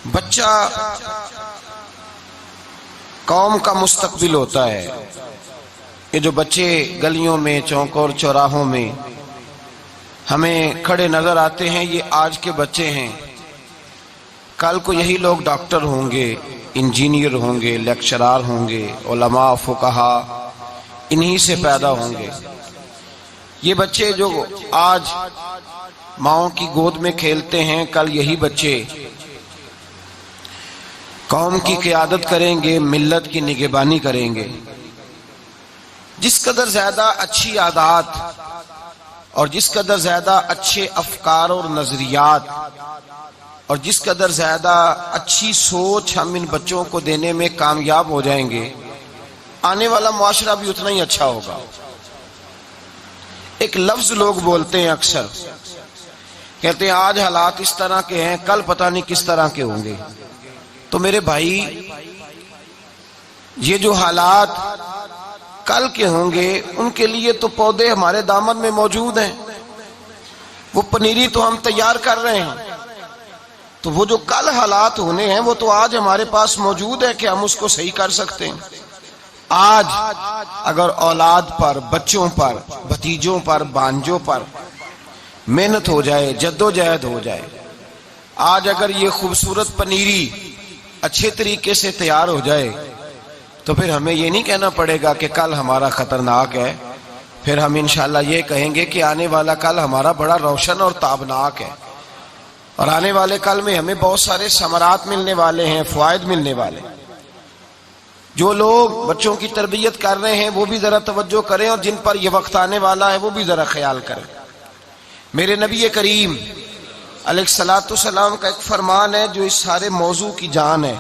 بچہ قوم کا مستقبل ہوتا ہے۔ یہ جو بچے گلیوں میں، چوکوں اور چوراہوں میں ہمیں کھڑے نظر آتے ہیں، یہ آج کے بچے ہیں۔ کل کو یہی لوگ ڈاکٹر ہوں گے، انجینئر ہوں گے، لیکچرار ہوں گے، علماء، فقہا، انہی سے پیدا ہوں گے۔ یہ بچے جو آج ماؤں کی گود میں کھیلتے ہیں، کل یہی بچے قوم کی قیادت کریں گے، ملت کی نگہبانی کریں گے۔ جس قدر زیادہ اچھی عادات اور جس قدر زیادہ اچھے افکار اور نظریات اور جس قدر زیادہ اچھی سوچ ہم ان بچوں کو دینے میں کامیاب ہو جائیں گے، آنے والا معاشرہ بھی اتنا ہی اچھا ہوگا۔ ایک لفظ لوگ بولتے ہیں اکثر، کہتے ہیں آج حالات اس طرح کے ہیں، کل پتہ نہیں کس طرح کے ہوں گے۔ تو میرے بھائی، یہ جو حالات کل کے ہوں گے ان کے لیے تو پودے ہمارے دامن میں موجود ہیں، وہ پنیری تو ہم تیار کر رہے ہیں۔ تو وہ جو کل حالات ہونے ہیں وہ تو آج ہمارے پاس موجود ہے کہ ہم اس کو صحیح کر سکتے ہیں۔ آج اگر اولاد پر، بچوں پر، بھتیجوں پر، بانجوں پر محنت ہو جائے، جدوجہد ہو جائے، آج اگر یہ خوبصورت پنیری اچھے طریقے سے تیار ہو جائے تو پھر ہمیں یہ نہیں کہنا پڑے گا کہ کل ہمارا خطرناک ہے، پھر ہم انشاءاللہ یہ کہیں گے کہ آنے والا کل ہمارا بڑا روشن اور تابناک ہے، اور آنے والے کل میں ہمیں بہت سارے ثمرات ملنے والے ہیں، فوائد ملنے والے ہیں۔ جو لوگ بچوں کی تربیت کر رہے ہیں وہ بھی ذرا توجہ کریں، اور جن پر یہ وقت آنے والا ہے وہ بھی ذرا خیال کریں۔ میرے نبی کریم علیہ الصلوۃ والسلام کا ایک فرمان ہے جو اس سارے موضوع کی جان ہے۔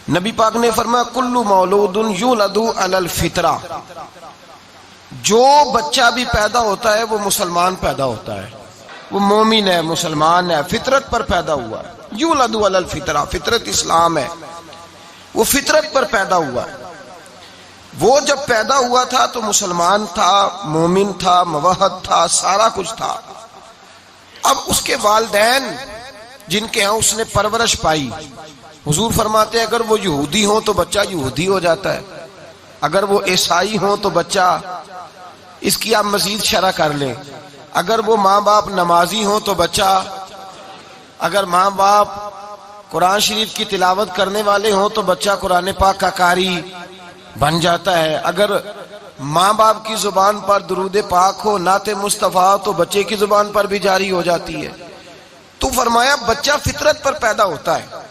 نبی پاک نے فرمایا کل مولود یولد علی الفطرہ، جو بچہ بھی پیدا ہوتا ہے وہ مسلمان پیدا ہوتا ہے، وہ مومن ہے، مسلمان ہے، فطرت پر پیدا ہوا ہے۔ یولد علی الفطرہ، فطرت اسلام ہے، وہ فطرت پر پیدا ہوا ہے۔ وہ جب پیدا ہوا تھا تو مسلمان تھا، مومن تھا، موحد تھا، سارا کچھ تھا۔ اب اس کے والدین جن کے ہاں اس نے پرورش پائی، حضور فرماتے ہیں اگر وہ یہودی ہوں تو بچہ یہودی ہو جاتا ہے، اگر وہ عیسائی ہوں تو بچہ، اس کی آپ مزید شرح کر لیں، اگر وہ ماں باپ نمازی ہوں تو بچہ، اگر ماں باپ قرآن شریف کی تلاوت کرنے والے ہوں تو بچہ قرآن پاک کا قاری بن جاتا ہے، اگر ماں باپ کی زبان پر درود پاک ہو، نعت مصطفیٰ، تو بچے کی زبان پر بھی جاری ہو جاتی ہے۔ تو فرمایا بچہ فطرت پر پیدا ہوتا ہے،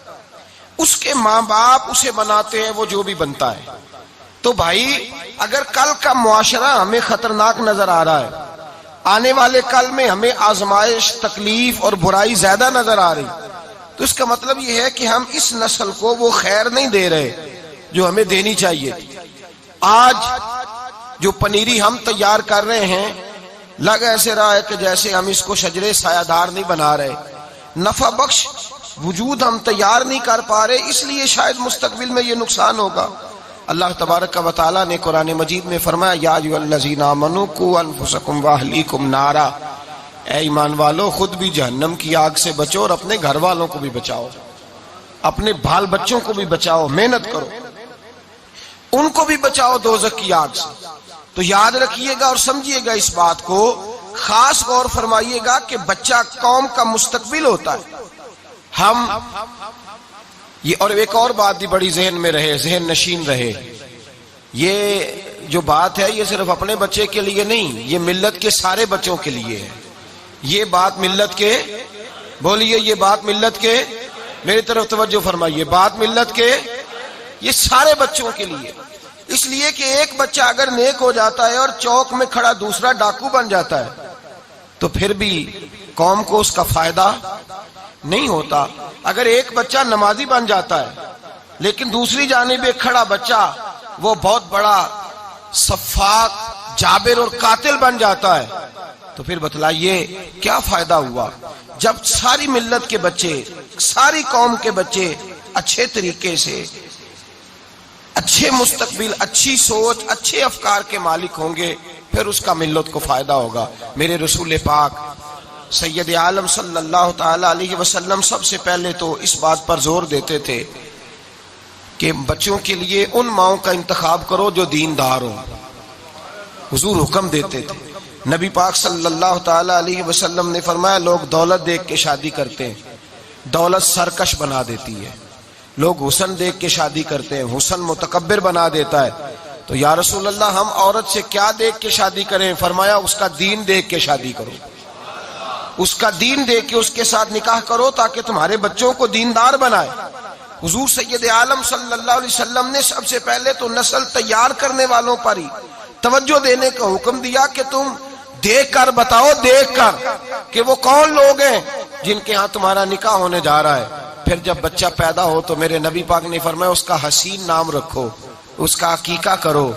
اس کے ماں باپ اسے بناتے ہیں، وہ جو بھی بنتا ہے۔ تو بھائی اگر کل کا معاشرہ ہمیں خطرناک نظر آ رہا ہے، آنے والے کل میں ہمیں آزمائش، تکلیف اور برائی زیادہ نظر آ رہی، تو اس کا مطلب یہ ہے کہ ہم اس نسل کو وہ خیر نہیں دے رہے جو ہمیں دینی چاہیے۔ آج جو پنیری ہم تیار کر رہے ہیں، لگ ایسے رہا ہے کہ جیسے ہم اس کو شجرے سایہ دار نہیں بنا رہے، نفع بخش وجود ہم تیار نہیں کر پا رہے، اس لیے شاید مستقبل میں یہ نقصان ہوگا۔ اللہ تبارک و تعالیٰ نے قرآن مجید میں فرمایا یا ایھا الذین آمنوا قوا انفسکم واہلیکم نارا، اے ایمان والو خود بھی جہنم کی آگ سے بچو اور اپنے گھر والوں کو بھی بچاؤ، اپنے بال بچوں کو بھی بچاؤ، محنت کرو، ان کو بھی بچاؤ دوزخ کی آگ سے۔ تو یاد رکھیے گا اور سمجھیے گا اس بات کو، خاص غور فرمائیے گا کہ بچہ قوم کا مستقبل ہوتا ہے۔ ہم یہ، اور ایک اور بات بھی بڑی ذہن میں رہے، ذہن نشین رہے، یہ جو بات ہے یہ صرف اپنے بچے کے لیے نہیں، یہ ملت کے سارے بچوں کے لیے ہے۔ یہ بات ملت کے، بولیے یہ بات ملت کے، میری طرف توجہ فرمائیے، بات ملت کے، یہ سارے بچوں کے لیے۔ اس لیے کہ ایک بچہ اگر نیک ہو جاتا ہے اور چوک میں کھڑا دوسرا ڈاکو بن جاتا ہے تو پھر بھی قوم کو اس کا فائدہ نہیں ہوتا۔ اگر ایک بچہ نمازی بن جاتا ہے لیکن دوسری جانب ایک کھڑا بچہ وہ بہت بڑا سفاک، جابر اور قاتل بن جاتا ہے تو پھر بتلائیے کیا فائدہ ہوا؟ جب ساری ملت کے بچے، ساری قوم کے بچے اچھے طریقے سے، اچھے مستقبل، اچھی سوچ، اچھے افکار کے مالک ہوں گے، پھر اس کا ملت کو فائدہ ہوگا۔ میرے رسول پاک سید عالم صلی اللہ تعالی علیہ وسلم سب سے پہلے تو اس بات پر زور دیتے تھے کہ بچوں کے لیے ان ماؤں کا انتخاب کرو جو دیندار ہو. حضور حکم دیتے تھے. نبی پاک صلی اللہ تعالی علیہ وسلم نے فرمایا لوگ دولت دیکھ کے شادی کرتے ہیں, دولت سرکش بنا دیتی ہے. لوگ حسن دیکھ کے شادی کرتے ہیں, حسن متکبر بنا دیتا ہے. تو یا رسول اللہ ہم عورت سے کیا دیکھ کے شادی کریں؟ فرمایا اس کا دین دیکھ کے شادی کرو, اس کا دین دیکھ کے اس کے ساتھ نکاح کرو تاکہ تمہارے بچوں کو دیندار بنائے. حضور سید عالم صلی اللہ علیہ وسلم نے سب سے پہلے تو نسل تیار کرنے والوں پر ہی توجہ دینے کا حکم دیا کہ تم دیکھ کر بتاؤ, دیکھ کر کہ وہ کون لوگ ہیں جن کے ہاں تمہارا نکاح ہونے جا رہا ہے. پھر جب بچہ پیدا ہو تو میرے نبی پاک نے فرمایا اس کا حسین نام رکھو, اس کا عقیقہ کرو.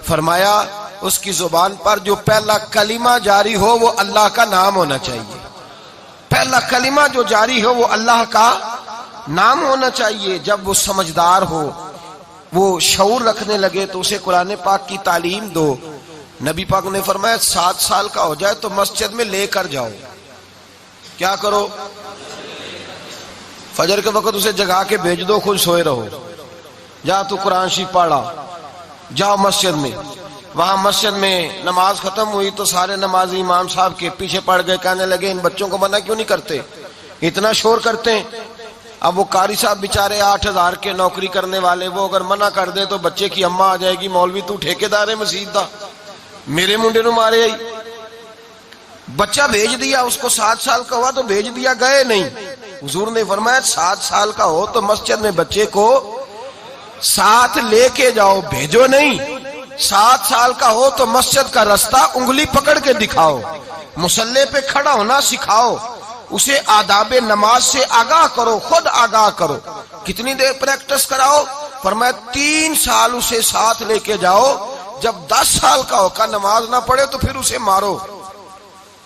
فرمایا اس کی زبان پر جو پہلا کلمہ جاری ہو وہ اللہ کا نام ہونا چاہیے. پہلا کلمہ جو جاری ہو وہ اللہ کا نام ہونا چاہیے. جب وہ سمجھدار ہو, وہ شعور رکھنے لگے تو اسے قرآن پاک کی تعلیم دو. نبی پاک نے فرمایا 7 سال کا ہو جائے تو مسجد میں لے کر جاؤ. کیا کرو؟ فجر کے وقت اسے جگا کے بھیج دو, خود سوئے رہو. جا تو قرآن شریف پڑھا, جاؤ مسجد میں. وہاں مسجد میں نماز ختم ہوئی تو سارے نمازی امام صاحب کے پیچھے پڑ گئے, کہنے لگے ان بچوں کو منع کیوں نہیں کرتے, اتنا شور کرتے ہیں. اب وہ قاری صاحب بیچارے 8,000 کے نوکری کرنے والے, وہ اگر منع کر دے تو بچے کی اماں آ جائے گی, مولوی تو ٹھیکیدار ہے مسجد دا, میرے منڈے نو مارے آئی. بچہ بھیج دیا, اس کو 7 سال کا ہوا تو بھیج دیا, گئے نہیں. حضور نے فرمایا 7 سال کا ہو تو مسجد میں بچے کو ساتھ لے کے جاؤ, بھیجو نہیں. 7 سال کا ہو تو مسجد کا رستہ انگلی پکڑ کے دکھاؤ, مصلی پہ کھڑا ہونا سکھاؤ, اسے آداب نماز سے آگاہ کرو, خود آگاہ کرو. کتنی دیر پریکٹس کراؤ؟ فرمایا 3 سال اسے ساتھ لے کے جاؤ. جب 10 سال کا ہو کر نماز نہ پڑھے تو پھر اسے مارو,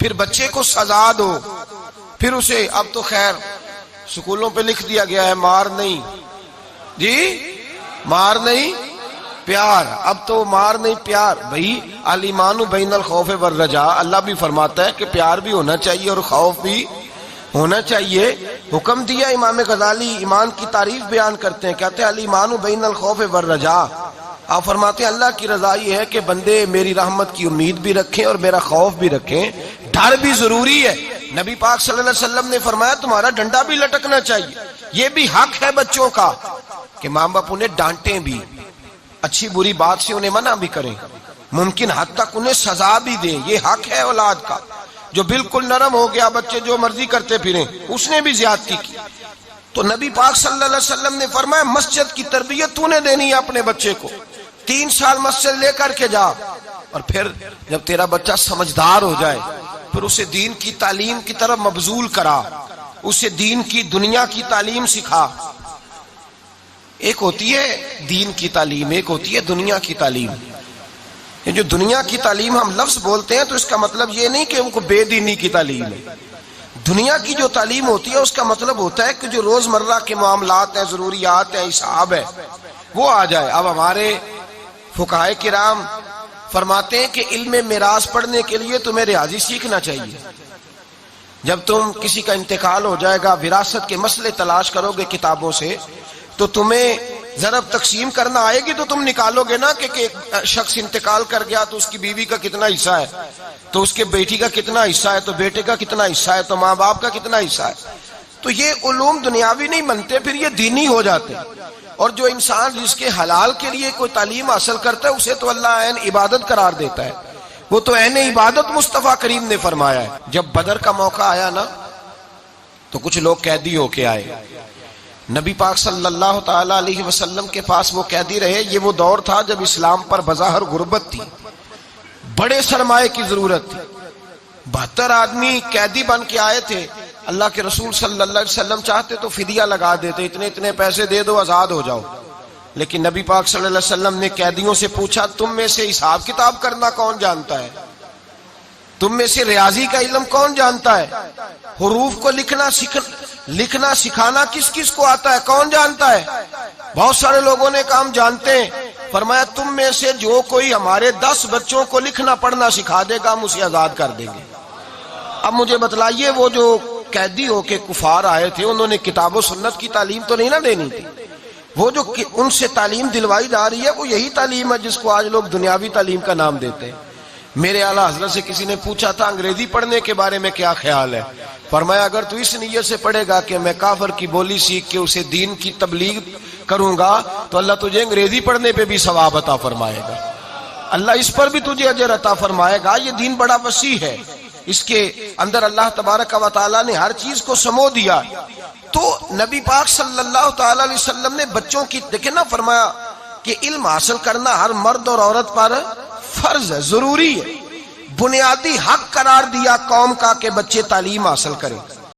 پھر بچے کو سزا دو, پھر اسے, اب تو خیر سکولوں پہ لکھ دیا گیا ہے مار نہیں, جی مار نہیں پیار. اب تو مار نہیں پیار. بھائی الایمان بین الخوف والرجاء, اللہ بھی فرماتا ہے کہ پیار بھی ہونا چاہیے اور خوف بھی ہونا چاہیے. حکم دیا. امام غزالی ایمان کی تعریف بیان کرتے ہیں, کہتے ہیں الایمان بین الخوف والرجاء. آپ فرماتے ہیں اللہ کی رضا یہ ہے کہ بندے میری رحمت کی امید بھی رکھیں اور میرا خوف بھی رکھیں. ڈر بھی ضروری ہے. نبی پاک صلی اللہ علیہ وسلم نے فرمایا تمہارا ڈنڈا بھی لٹکنا چاہیے. یہ بھی حق ہے بچوں کا کہ ماں باپ انہیں ڈانٹیں بھی, اچھی بری بات سے انہیں منع بھی کریں, ممکن حد تک انہیں سزا بھی دیں. یہ حق ہے اولاد کا. جو بالکل نرم ہو گیا, بچے جو مرضی کرتے پھریں, اس نے بھی زیادتی کی. تو نبی پاک صلی اللہ علیہ وسلم نے فرمایا مسجد کی تربیت تو نے دینی ہے اپنے بچے کو. 3 سال مسجد لے کر کے جا, اور پھر جب تیرا بچہ سمجھدار ہو جائے پھر اسے دین کی تعلیم کی طرف مبذول کرا, اسے دین کی دنیا کی تعلیم سکھا. ایک ہوتی ہے دین کی تعلیم, ایک ہوتی ہے دنیا کی تعلیم. یہ جو دنیا کی تعلیم ہم لفظ بولتے ہیں تو اس کا مطلب یہ نہیں کہ ان کو بے دینی کی تعلیم ہے. دنیا کی جو تعلیم ہوتی ہے اس کا مطلب ہوتا ہے کہ جو روزمرہ کے معاملات ہیں, ضروریات ہیں, حساب ہے, وہ آ جائے. اب ہمارے فقہائے کرام فرماتے ہیں کہ علم میراث پڑھنے کے لیے تمہیں ریاضی سیکھنا چاہیے. جب تم کسی کا انتقال ہو جائے گا, وراثت کے مسئلے تلاش کرو گے کتابوں سے, تو تمہیں ضرب تقسیم کرنا آئے گی تو تم نکالو گے نا کہ ایک شخص انتقال کر گیا تو اس کی بیوی کا کتنا حصہ ہے, تو اس کے بیٹی کا کتنا حصہ ہے, تو بیٹے کا کتنا حصہ ہے, تو ماں باپ کا کتنا حصہ ہے. تو یہ علوم دنیاوی نہیں بنتے, پھر یہ دینی ہو جاتے. اور جو انسان جس کے حلال کے لیے کوئی تعلیم حاصل کرتا ہے اسے تو اللہ عین عبادت قرار دیتا ہے. وہ تو عین عبادت مصطفیٰ کریم نے فرمایا ہے. جب بدر کا موقع آیا نا تو کچھ لوگ قیدی ہو کے آئے. نبی پاک صلی اللہ تعالی علیہ وسلم کے پاس وہ قیدی رہے. یہ وہ دور تھا جب اسلام پر بظاہر غربت تھی, بڑے سرمایے کی ضرورت تھی. 72 آدمی قیدی بن کے آئے تھے. اللہ کے رسول صلی اللہ علیہ وسلم چاہتے تو فدیہ لگا دیتے, اتنے پیسے دے دو آزاد ہو جاؤ. لیکن نبی پاک صلی اللہ علیہ وسلم نے قیدیوں سے پوچھا تم میں سے حساب کتاب کرنا کون جانتا ہے, تم میں سے ریاضی کا علم کون جانتا ہے, حروف کو لکھنا سکھانا کس کس کو آتا ہے, کون جانتا ہے؟ بہت سارے لوگوں نے کام جانتے ہیں. فرمایا تم میں سے جو کوئی ہمارے 10 بچوں کو لکھنا پڑھنا سکھا دے گا ہم اسے آزاد کر دیں گے. اب مجھے بتلائیے وہ جو قیدی ہو کے کفار آئے تھے انہوں نے کتاب و سنت کی تعلیم تو نہیں نہ دینی تھی، وہ جو ان سے تعلیم دلوائی جا رہی ہے وہ یہی تعلیم ہے جس کو آج لوگ دنیاوی تعلیم کا نام دیتے ہیں۔ میرے اعلیٰ حضرت سے کسی نے پوچھا تھا انگریزی پڑھنے کے بارے میں کیا خیال ہے، فرمایا اگر تو اس نیت سے پڑھے گا کہ میں کافر کی بولی سیکھ کے اسے دین کی تبلیغ کروں گا تو اللہ تجھے انگریزی پڑھنے پہ بھی ثواب عطا فرمائے گا، اللہ اس پر بھی تجھے اجر عطا فرمائے گا۔ یہ دین بڑا وسیع ہے، اس کے اندر اللہ تبارک و تعالیٰ نے ہر چیز کو سمو دیا۔ تو نبی پاک صلی اللہ تعالی علیہ وسلم نے بچوں کی دیکھیں نا، فرمایا کہ علم حاصل کرنا ہر مرد اور عورت پر فرض ہے، ضروری ہے، بنیادی حق قرار دیا قوم کا کہ بچے تعلیم حاصل کریں۔